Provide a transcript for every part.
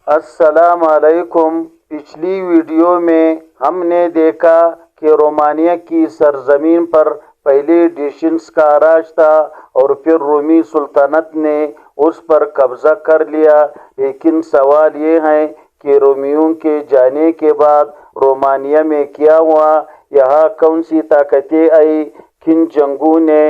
السلام علیکم۔ پچھلی ویڈیو میں ہم نے دیکھا کہ رومانیہ کی سرزمین پر پہلے ڈیشنز کا راج تھا اور پھر رومی سلطنت نے اس پر قبضہ کر لیا۔ لیکن سوال یہ ہے کہ رومیوں کے جانے کے بعد رومانیہ میں کیا ہوا؟ یہاں کون سی طاقتیں آئی؟ کن جنگوں نے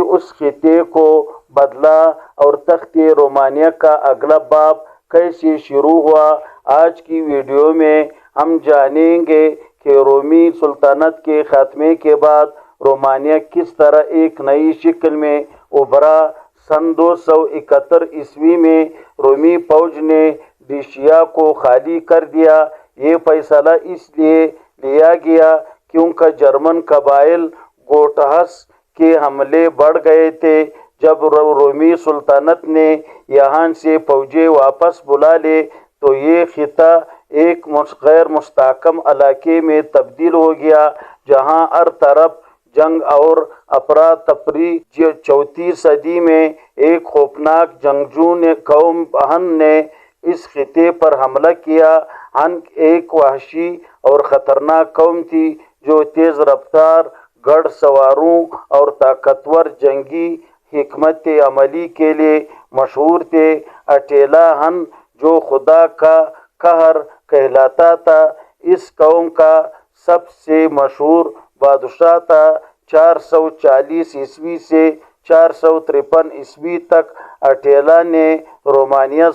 اس خطے کو بدلا؟ اور تخت رومانیہ کا اگلا باب کیسے شروع ہوا؟ آج کی ویڈیو میں ہم جانیں گے کہ رومی سلطنت کے خاتمے کے بعد رومانیہ کس طرح ایک نئی شکل میں ابھرا۔ سن 271 عیسوی میں رومی فوج نے ڈیشیا کو خالی کر دیا۔ یہ فیصلہ اس لیے لیا گیا کیونکہ جرمن قبائل گوٹھس کے حملے بڑھ گئے تھے۔ جب رومی سلطنت نے یہاں سے فوجیں واپس بلا لی تو یہ خطہ ایک غیر مستحکم علاقے میں تبدیل ہو گیا جہاں ہر طرف جنگ اور افراتفری۔ 4 صدی میں ایک خوفناک جنگجو قوم ہن نے اس خطے پر حملہ کیا۔ ہن ایک وحشی اور خطرناک قوم تھی جو تیز رفتار گھڑ سواروں اور طاقتور جنگی حکمت عملی کے لیے مشہور تھے۔ اٹیلا ہن جو خدا کا قہر کہلاتا تھا اس قوم کا سب سے مشہور بادشاہ تھا۔ 440 عیسوی سے 453 عیسوی تک اٹیلا نے رومانیہ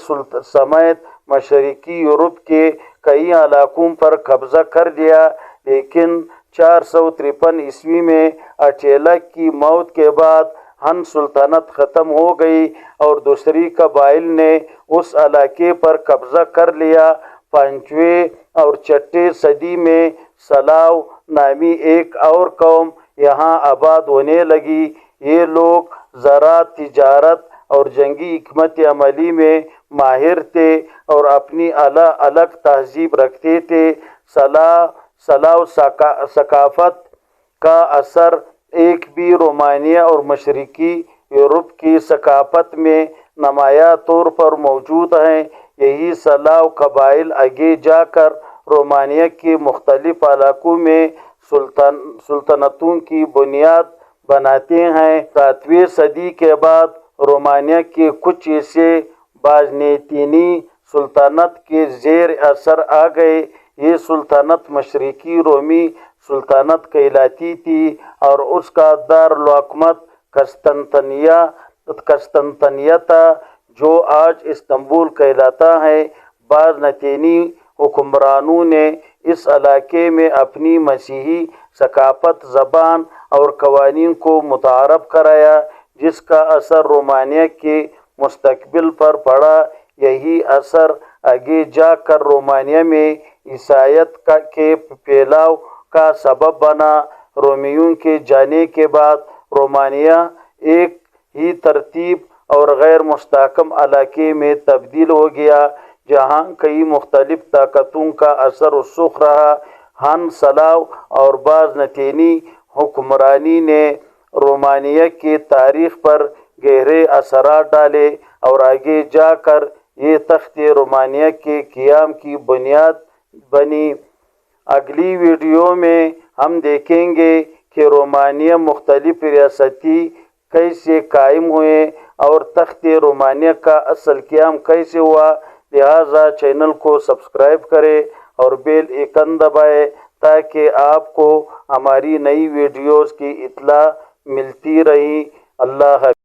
سمیت مشرقی یورپ کے کئی علاقوں پر قبضہ کر لیا، لیکن 453 عیسوی میں اٹیلا کی موت کے بعد ہن سلطنت ختم ہو گئی اور دوسری قبائل نے اس علاقے پر قبضہ کر لیا۔ 5ویں اور 6 صدی میں سلاو نامی ایک اور قوم یہاں آباد ہونے لگی۔ یہ لوگ زراعت، تجارت اور جنگی حکمت عملی میں ماہر تھے اور اپنی الگ تہذیب رکھتے تھے۔ سلاو ثقافت کا اثر ایک بھی رومانیہ اور مشرقی یورپ کی ثقافت میں نمایاں طور پر موجود ہے۔ یہی سلاو قبائل آگے جا کر رومانیہ کے مختلف علاقوں میں سلطنتوں کی بنیاد بناتے ہیں۔ 7ویں صدی کے بعد رومانیہ کے کچھ حصے بازنطینی سلطنت کے زیر اثر آ گئے۔ یہ سلطنت مشرقی رومی سلطنت کہلاتی تھی اور اس کا دارالحکومت قسطنطنیہ تھا جو آج استنبول کہلاتا ہے۔ بازنطینی حکمرانوں نے اس علاقے میں اپنی مسیحی ثقافت، زبان اور قوانین کو متعارف کرایا جس کا اثر رومانیہ کے مستقبل پر پڑا۔ یہی اثر آگے جا کر رومانیہ میں عیسائیت کے پھیلاؤ کا سبب بنا۔ رومیوں کے جانے کے بعد رومانیہ ایک ہی ترتیب اور غیر مستحکم علاقے میں تبدیل ہو گیا جہاں کئی مختلف طاقتوں کا اثر رسوخ رہا۔ ہن، سلاو اور بازنطینی حکمرانی نے رومانیہ کی تاریخ پر گہرے اثرات ڈالے اور آگے جا کر یہ تخت رومانیہ کے قیام کی بنیاد بنی۔ اگلی ویڈیو میں ہم دیکھیں گے کہ رومانیہ مختلف ریاستیں کیسے قائم ہوئیں اور تخت رومانیہ کا اصل قیام کیسے ہوا۔ لہٰذا چینل کو سبسکرائب کریں اور بیل آئیکن دبائیں تاکہ آپ کو ہماری نئی ویڈیوز کی اطلاع ملتی رہے۔ اللہ حافظ۔